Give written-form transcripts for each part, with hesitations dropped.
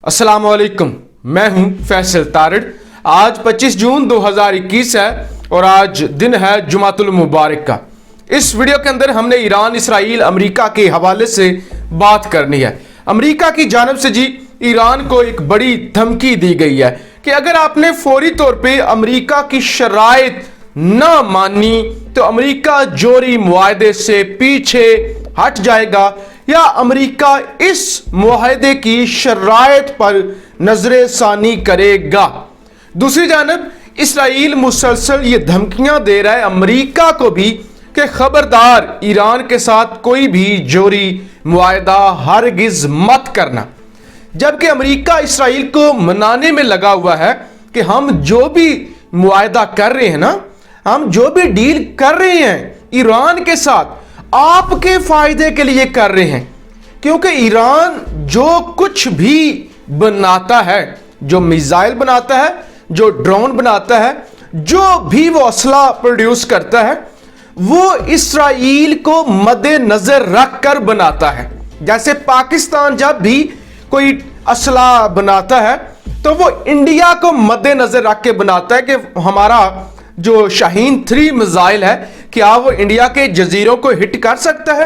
अस्सलाम वालेकुम, मैं हूं फैसल तारिड़। आज 25 जून 2021 है और आज दिन है जुमातुल मुबारक का। इस वीडियो के अंदर हमने ईरान, इसराइल, अमेरिका के हवाले से बात करनी है। अमेरिका की जानिब से जी ईरान को एक बड़ी धमकी दी गई है कि अगर आपने फौरी तौर पे अमेरिका की शराइत ना मानी तो अमेरिका जोरी मुआहदे से पीछे हट जाएगा या अमेरिका इस मुआहदे की शराइत पर नजर सानी करेगा। दूसरी जानब इसराइल मुसलसल ये धमकियां दे रहा है अमेरिका को भी कि खबरदार ईरान के साथ कोई भी जोरी मुआहदा हरगिज मत करना। जबकि अमेरिका इसराइल को मनाने में लगा हुआ है कि हम जो भी मुआहदा कर रहे हैं ना, हम जो भी डील कर रहे हैं ईरान के साथ आपके फायदे के लिए कर रहे हैं, क्योंकि ईरान जो कुछ भी बनाता है, जो मिसाइल बनाता है, जो ड्रोन बनाता है, जो भी वो असला प्रोड्यूस करता है, वो इसराइल को मद्देनजर रख कर बनाता है। जैसे पाकिस्तान जब भी कोई असला बनाता है तो वो इंडिया को मद्देनजर रख के बनाता है कि हमारा जो शाहीन 3 मिसाइल है क्या वो इंडिया के जजीरों को हिट कर सकता है,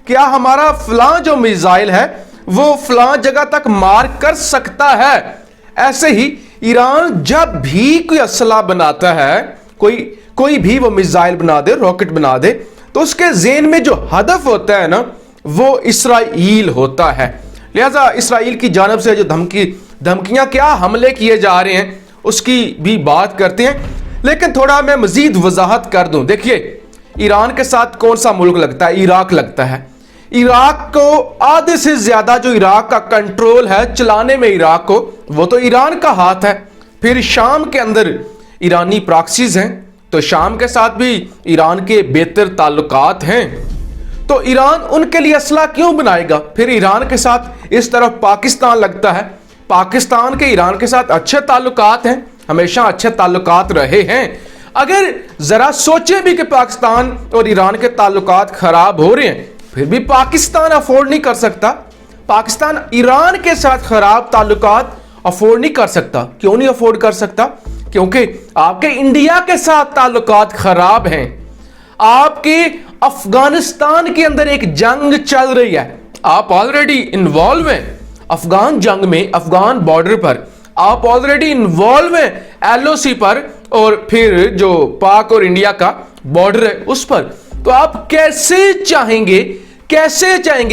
क्या हमारा फलां जो मिसाइल है वो फलां जगह तक मार कर सकता है। ऐसे ही ईरान जब भी कोई असला बनाता है, कोई भी वो मिसाइल बना दे, रॉकेट बना दे, तो उसके ज़हन में जो हदफ होता है ना वो इसराइल होता है। लिहाजा इसराइल की जानिब से जो धमकियां क्या हमले किए जा रहे हैं उसकी भी बात करते हैं, लेकिन थोड़ा मैं मजीद वजाहत कर दूं। देखिए ईरान के साथ कौन सा मुल्क लगता है? इराक लगता है। इराक को आधे से ज्यादा जो इराक का कंट्रोल है चलाने में इराक को, वो तो ईरान का हाथ है। फिर शाम के अंदर ईरानी प्रॉक्सीज हैं, तो शाम के साथ भी ईरान के बेहतर ताल्लुकात हैं, तो ईरान उनके लिए असला क्यों बनाएगा? फिर ईरान के साथ इस तरफ पाकिस्तान लगता है, पाकिस्तान के ईरान के साथ अच्छे ताल्लुकात हैं, हमेशा अच्छे ताल्लुकात रहे हैं। अगर जरा सोचे भी कि पाकिस्तान और ईरान के ताल्लुकात खराब हो रहे हैं, फिर भी पाकिस्तान अफोर्ड नहीं कर सकता। पाकिस्तान ईरान के साथ खराब ताल्लुकात अफोर्ड नहीं कर सकता। क्यों नहीं अफोर्ड कर सकता? क्योंकि आपके इंडिया के साथ ताल्लुकात खराब हैं। आपके अफगानिस्तान के अंदर एक जंग चल रही है, आप ऑलरेडी इन्वॉल्व हैं अफगान जंग में, अफगान बॉर्डर पर आप ऑलरेडी इन्वॉल्व हैं एलओसी पर, और फिर जो पाक और इंडिया का बॉर्डर है उस पर। तो आप कैसे चाहेंगे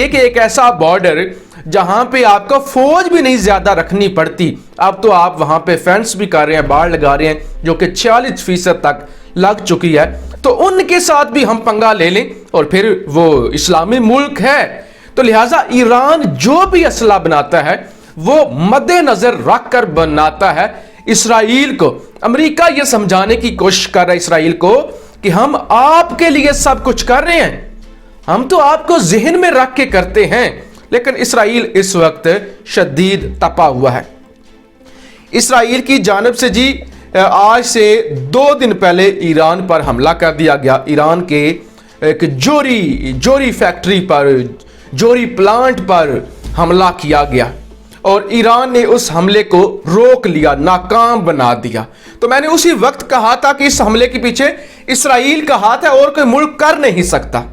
कि एक ऐसा बॉर्डर जहां पे आपको फौज भी नहीं ज्यादा रखनी पड़ती, अब तो आप वहां पे फेंस भी कर रहे हैं, बाड़ लगा रहे हैं, जो कि 46% तक लग चुकी है, तो उनके साथ भी हम पंगा ले लें और फिर वो इस्लामी मुल्क है। तो लिहाजा ईरान जो भी असला बनाता है वो मद्देनजर रख कर बनाता है इसराइल को। अमेरिका ये समझाने की कोशिश कर रहा है इसराइल को कि हम आपके लिए सब कुछ कर रहे हैं, हम तो आपको जहन में रख के करते हैं। लेकिन इसराइल इस वक्त शदीद तपा हुआ है। इसराइल की जानिब से जी आज से 2 दिन पहले ईरान पर हमला कर दिया गया। ईरान के एक जोरी फैक्ट्री पर, जोरी प्लांट पर हमला किया गया और ईरान ने उस हमले को रोक लिया, नाकाम बना दिया। तो मैंने उसी वक्त कहा था कि इस हमले के पीछे इसराइल का हाथ है, और कोई मुल्क कर नहीं सकता,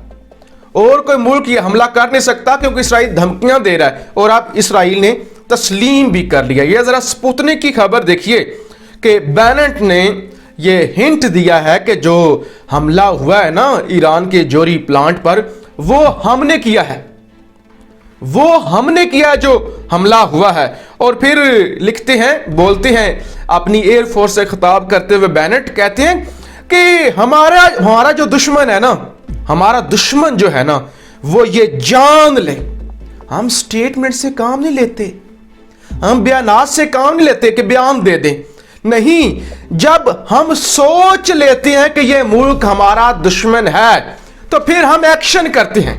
और कोई मुल्क ये हमला कर नहीं सकता, क्योंकि इसराइल धमकियां दे रहा है और अब इसराइल ने तस्लीम भी कर लिया। ये जरा स्पुतनिक की खबर देखिए कि बेनेट ने ये हिंट दिया है कि जो हमला हुआ है ना ईरान के जोरी प्लांट पर, वो हमने किया है, जो हमला हुआ है। और फिर लिखते हैं, बोलते हैं अपनी एयरफोर्स से खिताब करते हुए बेनेट कहते हैं कि हमारा जो दुश्मन है ना, हमारा दुश्मन जो है ना वो ये जान ले, हम स्टेटमेंट से काम नहीं लेते, हम बयानात से काम नहीं लेते कि बयान दे दें, नहीं, जब हम सोच लेते हैं कि ये मुल्क हमारा दुश्मन है तो फिर हम एक्शन करते हैं,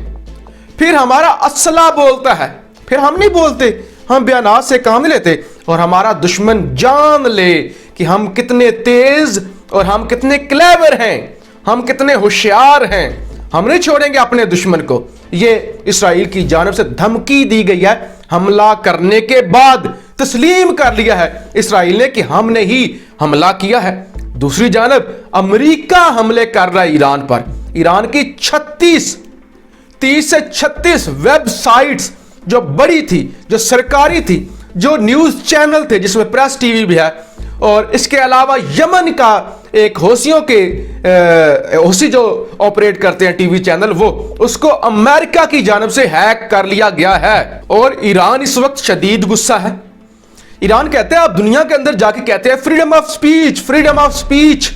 फिर हमारा असला बोलता है, फिर हम नहीं बोलते, हम बयानात से काम नहीं लेते। और हमारा दुश्मन जान ले कि हम कितने तेज और हम कितने क्लेवर हैं, हम कितने होशियार हैं, हम नहीं छोड़ेंगे अपने दुश्मन को। ये इसराइल की जानिब से धमकी दी गई है हमला करने के बाद तस्लीम कर लिया है इसराइल ने कि हमने ही हमला किया है। दूसरी जानब अमेरिका हमले कर रहा है ईरान पर। ईरान की 30 से 36 वेबसाइट्स जो बड़ी थी, जो सरकारी थी, जो न्यूज चैनल थे जिसमें प्रेस टीवी भी है, और इसके अलावा यमन का एक हौसी जो ऑपरेट करते हैं टीवी चैनल, वो उसको अमेरिका की जानब से हैक कर लिया गया है। और ईरान इस वक्त शदीद गुस्सा है। ईरान कहते हैं, आप दुनिया के अंदर जाके कहते हैं freedom of speech, freedom of speech.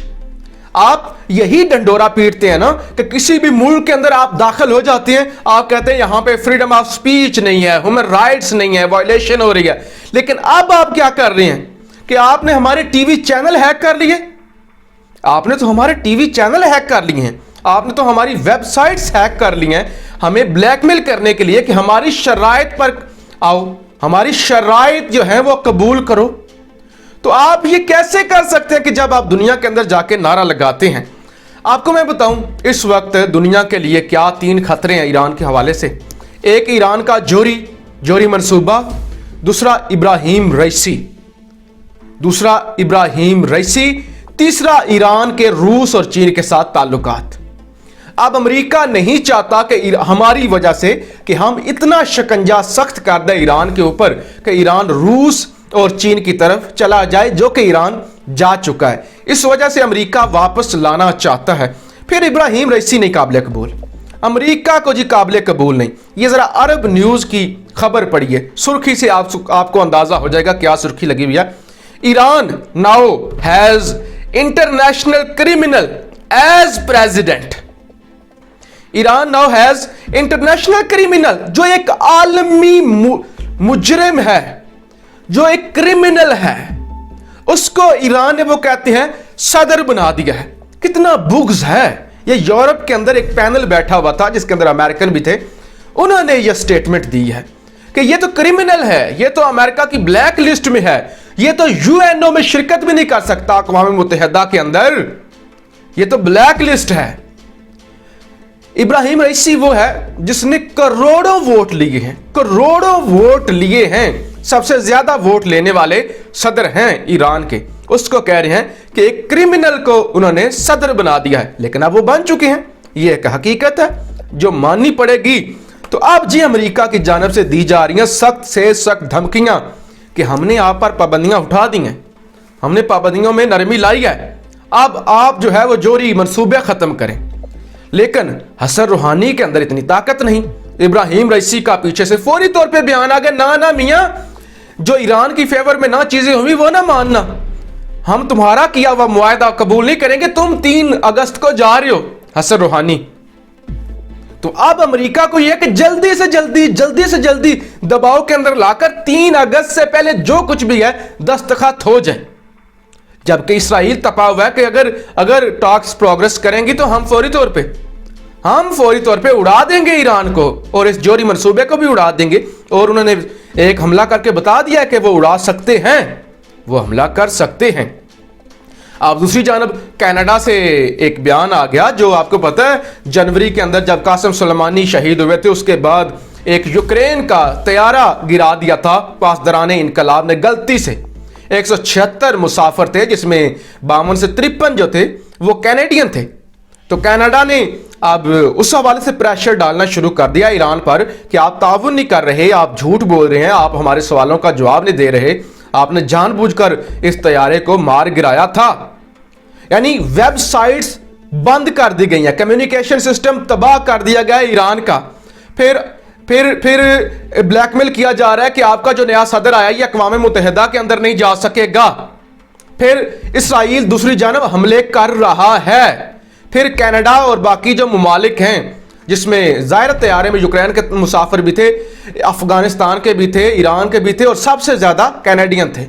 आप यही डंडोरा पीटते हैं ना कि किसी भी मुल्क के अंदर आप दाखिल हो जाते हैं, आप कहते हैं यहां पे फ्रीडम ऑफ स्पीच नहीं है, ह्यूमन राइट्स नहीं है, वायलेशन हो रही है। लेकिन अब आप क्या कर रहे हैं कि आपने हमारे टीवी चैनल हैक कर लिए। आपने तो हमारे टीवी चैनल हैक कर लिए हैं, आपने तो हमारी वेबसाइट्स हैक कर ली हैं, हमें ब्लैकमेल करने के लिए कि हमारी शराइत पर आओ, हमारी शराइत जो है वो कबूल करो। तो आप ये कैसे कर सकते हैं कि जब आप दुनिया के अंदर जाके नारा लगाते हैं। आपको मैं बताऊं इस वक्त दुनिया के लिए क्या 3 खतरे हैं ईरान के हवाले से। एक ईरान का जोरी मंसूबा, दूसरा इब्राहिम रईसी, तीसरा ईरान के रूस और चीन के साथ ताल्लुकात। अब अमेरिका नहीं चाहता कि हमारी वजह से कि हम इतना शिकंजा सख्त कर दें ईरान के ऊपर कि ईरान रूस और चीन की तरफ चला जाए, जो कि ईरान जा चुका है। इस वजह से अमेरिका वापस लाना चाहता है। फिर इब्राहिम रईसी नहीं काबिल कबूल, अमेरिका को जी काबिल कबूल नहीं। ये जरा अरब न्यूज की खबर पढ़िए, सुर्खी से आपको अंदाजा हो जाएगा क्या सुर्खी लगी हुई है। Iran now has international criminal as president. Iran now has international criminal, जो एक आलमी मुजरिम है, जो एक क्रिमिनल है, उसको ईरान ने वो कहते हैं सदर बना दिया है। कितना बुग्ज है। ये यूरोप के अंदर एक पैनल बैठा हुआ था जिसके अंदर अमेरिकन भी थे, उन्होंने ये स्टेटमेंट दी है कि ये तो क्रिमिनल है, ये तो अमेरिका की ब्लैक लिस्ट में है, ये तो यूएनओ में शिरकत भी नहीं कर सकता, अक़वाम मुत्तहिदा के अंदर, ये तो ब्लैक लिस्ट है। इब्राहिम रईसी वो है जिसने करोड़ों वोट लिए हैं, करोड़ों वोट लिए हैं, सबसे ज्यादा वोट लेने वाले सदर हैं ईरान के। उसको कह रहे हैं कि एक क्रिमिनल को उन्होंने सदर बना दिया है, लेकिन अब वो बन चुके हैं। ये एक हकीकत है जो माननी पड़ेगी। तो अब जी अमेरिका की जानब से दी जा रही हैं सख्त से सख्त धमकियां कि हमने आप पर पाबंदियां उठा दी हैं, हमने पाबंदियों में नरमी लाई है, अब आप जो है वो जोरी मंसूबे खत्म करें। लेकिन हसन रूहानी के अंदर इतनी ताकत नहीं। इब्राहिम रईसी का पीछे से फौरी तौर पे बयान आ गया, ना मियां, जो ईरान की फेवर में ना चीजें हुई वो ना मानना, हम तुम्हारा किया हुआ मुआहदा कबूल नहीं करेंगे। तुम 3 अगस्त को जा रहे हो हसन रूहानी। तो अब अमेरिका को यह कि जल्दी से जल्दी दबाव के अंदर लाकर 3 अगस्त से पहले जो कुछ भी है दस्तखत हो जाए। जबकि इसराइल तपा हुआ है कि अगर टॉक्स प्रोग्रेस करेंगी तो हम फौरी तौर पे उड़ा देंगे ईरान को, और इस जोरी मंसूबे को भी उड़ा देंगे। और उन्होंने एक हमला करके बता दिया कि वो उड़ा सकते हैं, वो हमला कर सकते हैं। अब दूसरी जानब कनाडा से एक बयान आ गया, जो आपको पता है जनवरी के अंदर जब कासिम सुलेमानी शहीद हुए थे, उसके बाद एक यूक्रेन का तैयारा गिरा दिया था पासदाराने इनकलाब ने गलती से। 176 मुसाफिर थे, जिसमें 52 से 53 जो थे वो कैनेडियन थे। तो कनाडा ने अब उस हवाले से प्रेशर डालना शुरू कर दिया ईरान पर कि आप ताउन नहीं कर रहे, आप झूठ बोल रहे हैं, आप हमारे सवालों का जवाब नहीं दे रहे, आपने जानबूझकर इस तैयारे को मार गिराया था। यानी वेबसाइट्स बंद कर दी गई हैं, कम्युनिकेशन सिस्टम तबाह कर दिया गया ईरान का। फिर ब्लैकमेल किया जा रहा है कि आपका जो नया सदर आया ये अक़वाम मुत्तहिदा के अंदर नहीं जा सकेगा। फिर इसराइल दूसरी जानब हमले कर रहा है। फिर कनाडा और बाकी जो ममालिक हैं, जिसमें ज़ाहिर तैयारे में यूक्रेन के मुसाफिर भी थे, अफगानिस्तान के भी थे, ईरान के भी थे, और सबसे ज़्यादा कैनेडियन थे।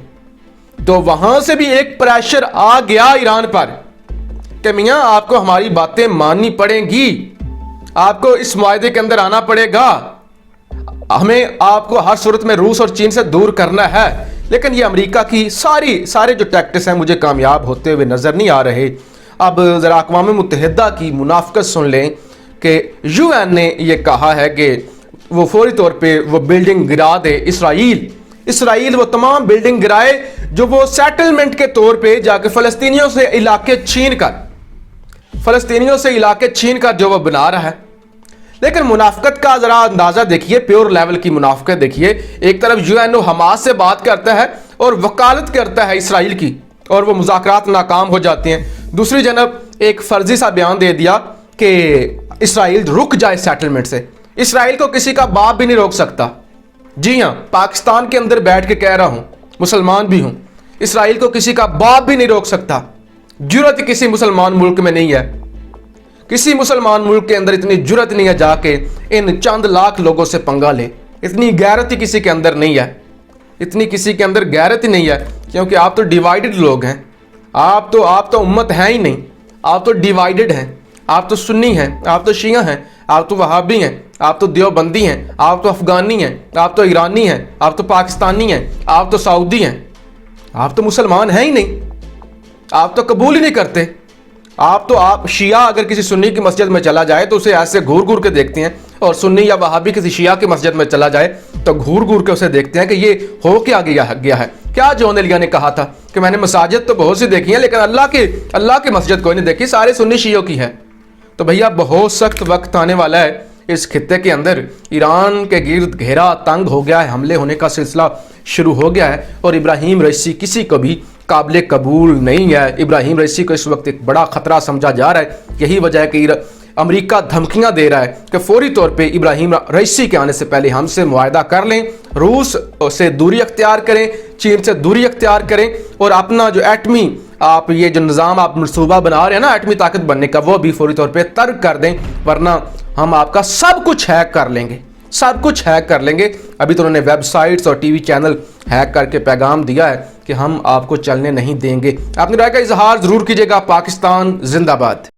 तो वहां से भी एक प्रेशर आ गया ईरान पर कि मियां आपको हमारी बातें माननी पड़ेंगी, आपको इस मुआहदे के अंदर आना पड़ेगा, हमें आपको हर सूरत में रूस और चीन से दूर करना है। लेकिन ये अमेरिका की सारे जो टैक्टिक्स हैं मुझे कामयाब होते हुए नजर नहीं आ रहे। अब जरा अक़वाम मुत्तहिदा की मुनाफ़िक़त सुन लें कि यूएन ने यह कहा है कि वो फौरी तौर पे वो बिल्डिंग गिरा दे, इसराइल वो तमाम बिल्डिंग गिराए जो वो सेटलमेंट के तौर पे जाके फलस्तीनियों से इलाके छीन कर जो वो बना रहा है। लेकिन मुनाफिकत का जरा अंदाजा देखिए, प्योर लेवल की मुनाफिकत देखिए। एक तरफ यूएनओ हमास से बात करता है और वकालत करता है इसराइल की, और वो मुज़ाकरात नाकाम हो जाते हैं। दूसरी जानब एक फर्जी सा बयान दे दिया कि इसराइल रुक जाए सेटलमेंट से। इसराइल को किसी का बाप भी नहीं रोक सकता। जी हाँ, पाकिस्तान के अंदर बैठ के कह रहा हूं, मुसलमान भी हूं, इसराइल को किसी का बाप भी नहीं रोक सकता। जुर्रत किसी मुसलमान मुल्क में नहीं है, किसी मुसलमान मुल्क के अंदर इतनी जुर्रत नहीं है जाके इन चंद लाख लोगों से पंगा ले। इतनी गैरत ही किसी के अंदर नहीं है, इतनी किसी के अंदर गैरत ही नहीं है, क्योंकि आप तो डिवाइडेड लोग हैं। आप तो उम्मत है ही नहीं, आप तो डिवाइडेड हैं। आप तो सुन्नी हैं, आप तो शिया हैं, आप तो वहाबी हैं, आप तो देवबंदी हैं, आप तो अफगानी हैं, आप तो ईरानी हैं, आप तो पाकिस्तानी हैं, आप तो सऊदी हैं। आप तो मुसलमान हैं ही नहीं, आप तो कबूल ही नहीं करते। आप शिया अगर किसी सुन्नी की मस्जिद में चला जाए तो उसे ऐसे घूर घूर के देखते हैं, और सुन्नी या वहाबी किसी शिया की मस्जिद में चला जाए तो घूर घूर के उसे देखते हैं कि ये हो क्या गया है। क्या जॉन एलिया ने कहा था कि मैंने मसाजिद तो बहुत सी देखी है लेकिन अल्लाह की मस्जिद कोई नहीं देखी, सारे सुन्नी शियों की है। तो भैया बहुत सख्त वक्त आने वाला है। इस खित्ते के अंदर ईरान के गिर्द घेरा तंग हो गया है, हमले होने का सिलसिला शुरू हो गया है, और इब्राहिम रईसी किसी को भी काबिल कबूल नहीं है। इब्राहिम रईसी को इस वक्त एक बड़ा खतरा समझा जा रहा है। यही वजह है कि अमेरिका धमकियां दे रहा है कि फौरी तौर पे इब्राहिम रईसी के आने से पहले हमसे मुआहदा कर लें, रूस से दूरी अख्तियार करें, चीन से दूरी अख्तियार करें, और अपना जो एटमी आप ये जो निज़ाम आप मनसूबा बना रहे हैं ना एटमी ताकत बनने का, वो भी फौरी तौर पे तर्क कर दें, वरना हम आपका सब कुछ हैक कर लेंगे, सब कुछ हैक कर लेंगे। अभी तो उन्होंने वेबसाइट्स और टीवी चैनल हैक करके पैगाम दिया है कि हम आपको चलने नहीं देंगे। अपनी राय का इजहार जरूर कीजिएगा। पाकिस्तान जिंदाबाद।